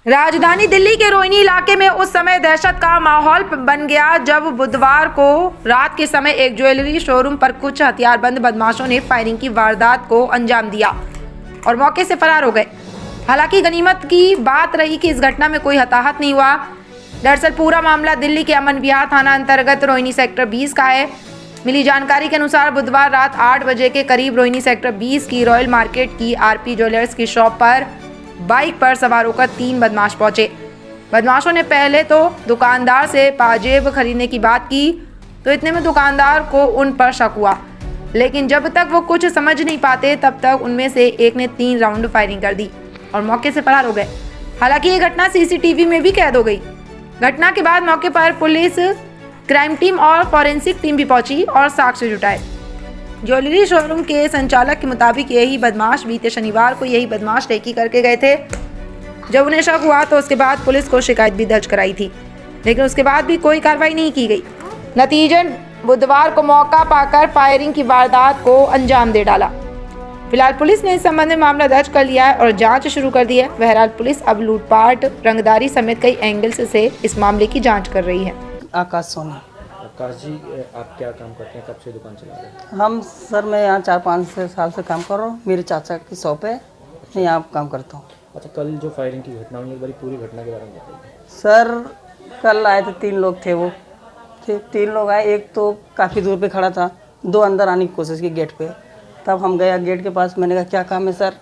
राजधानी दिल्ली के रोहिणी इलाके में उस समय दहशत का माहौल बन गया जब बुधवार को रात के समय एक ज्वेलरी शोरूम पर कुछ हथियारबंद बदमाशों ने फायरिंग की वारदात को अंजाम दिया और मौके से फरार हो गए। हालांकि गनीमत की बात रही कि इस घटना में कोई हताहत नहीं हुआ। दरअसल पूरा मामला दिल्ली के अमन विहार थाना अंतर्गत रोहिणी सेक्टर 20 का है। मिली जानकारी के अनुसार बुधवार रात 8 बजे के करीब रोहिणी सेक्टर 20 की रॉयल मार्केट की आरपी ज्वेलर्स की शॉप पर बाइक पर सवार होकर 3 बदमाश पहुंचे। बदमाशों ने पहले तो दुकानदार से पाजेब खरीदने की बात की तो इतने में दुकानदार को उन पर शक हुआ, लेकिन जब तक वो कुछ समझ नहीं पाते तब तक उनमें से एक ने 3 राउंड फायरिंग कर दी और मौके से फरार हो गए। हालांकि ये घटना सीसीटीवी में भी कैद हो गई। घटना के बाद मौके पर पुलिस, क्राइम टीम और फॉरेंसिक टीम भी पहुंची और साक्ष्य जुटाए। ज्वेलरी शोरूम के संचालक के मुताबिक यही बदमाश बीते शनिवार को यही बदमाश रेकी करके गए थे। जब उन्हें शक हुआ तो उसके बाद पुलिस को शिकायत भी दर्ज कराई थी, लेकिन उसके बाद भी कोई कार्रवाई नहीं की गई। नतीजन बुधवार को मौका पाकर फायरिंग की वारदात को अंजाम दे डाला। फिलहाल पुलिस ने इस संबंध में मामला दर्ज कर लिया है और जांच शुरू कर दी है। बहरहाल पुलिस अब लूटपाट, रंगदारी समेत कई एंगल से इस मामले की जाँच कर रही है। आकाश सोनी। आकाश जी, आप क्या काम करते हैं? कब से दुकान चला रहे हैं? हम सर मैं यहाँ 4-5 साल से काम कर रहा हूँ। मेरे चाचा की शॉप है, मैं यहाँ काम करता हूँ। अच्छा, कल जो फायरिंग की घटना हुई, एक बारी पूरी घटना के बारे में बताइए। सर कल आए थे 3 लोग थे, वो थे 3 लोग आए। एक तो काफ़ी दूर पे खड़ा था, 2 अंदर आने की कोशिश की गेट पे। तब हम गया गेट के पास, मैंने कहा क्या काम है सर?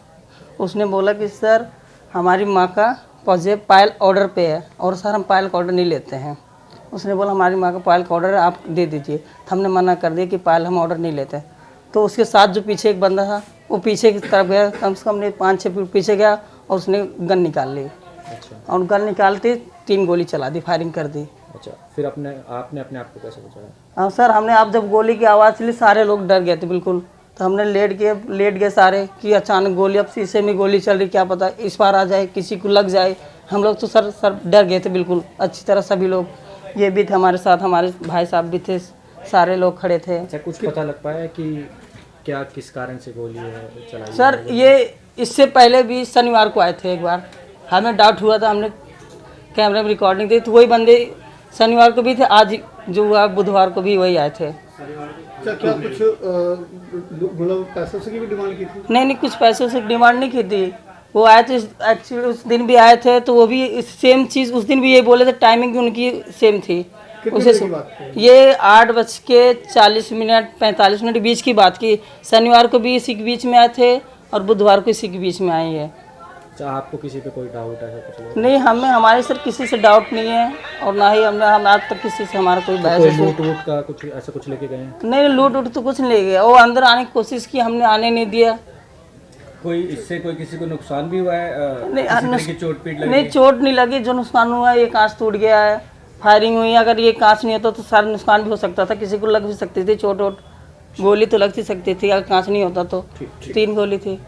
उसने बोला कि सर हमारी माँ का पायल ऑर्डर पे है और सर हम पायल का ऑर्डर नहीं लेते हैं। उसने बोला हमारी माँ का पायल का ऑर्डर है, आप दे दीजिए। तो हमने मना कर दिया कि पायल हम ऑर्डर नहीं लेते। तो उसके साथ जो पीछे एक बंदा था, वो पीछे की तरफ गया, कम से कम 5-6 फीट पीछे गया और उसने गन निकाल ली। अच्छा। और गन निकालते 3 गोली चला दी, फायरिंग कर दी। अच्छा, फिर आपने अपने आप को कैसे बचाया? हाँ सर, हमने आप जब गोली की आवाज़ चली सारे लोग डर गए थे बिल्कुल। तो हमने लेट गए सारे कि अचानक गोली, अब शीशे में गोली चल रही, क्या पता इस पार आ जाए, किसी को लग जाए। हम लोग तो सर डर गए थे बिल्कुल अच्छी तरह। सभी लोग, ये भी थे हमारे साथ, हमारे भाई साहब भी थे, सारे लोग खड़े थे। अच्छा, कुछ पता लग पाया कि क्या किस कारण से गोली चलाई? सर ये इससे पहले भी शनिवार को आए थे एक बार, हमें डाउट हुआ था, हमने कैमरे में रिकॉर्डिंग दी तो वही बंदे शनिवार को भी थे, आज जो हुआ बुधवार को भी वही आए थे। क्या कुछ मतलब पैसों से की भी डिमांड की थी? नहीं, कुछ पैसों से डिमांड नहीं की थी। वो आए थे एक्चुअली, उस दिन भी आए थे तो वो भी सेम चीज़, उस दिन भी ये बोले थे, टाइमिंग भी उनकी सेम थी। उसे ये 8:40 45 मिनट बीच की बात की। शनिवार को भी इसी के बीच में आए थे और बुधवार को इसी के बीच में आए हैं। अच्छा, आपको किसी पे कोई डाउट है? कुछ नहीं, हमारे सर किसी से डाउट नहीं है और ना ही हम आज तक किसी से हमारा कोई बहस है। लूट का कुछ ऐसा कुछ लेके गए हैं? नहीं, लूट तो कुछ नहीं ले गया। वो अंदर आने की कोशिश की, हमने आने नहीं दिया। कोई इससे कोई किसी को नुकसान भी हुआ है? नहीं, चोट पीट लगी? नहीं, चोट नहीं लगी। जो नुकसान हुआ है, ये कांच टूट गया है, फायरिंग हुई। अगर ये कांच नहीं होता तो सारा नुकसान भी हो सकता था, किसी को लग भी सकती थी चोट। गोली तो लग ही सकती थी, अगर कांच नहीं होता तो। 3 गोली थी।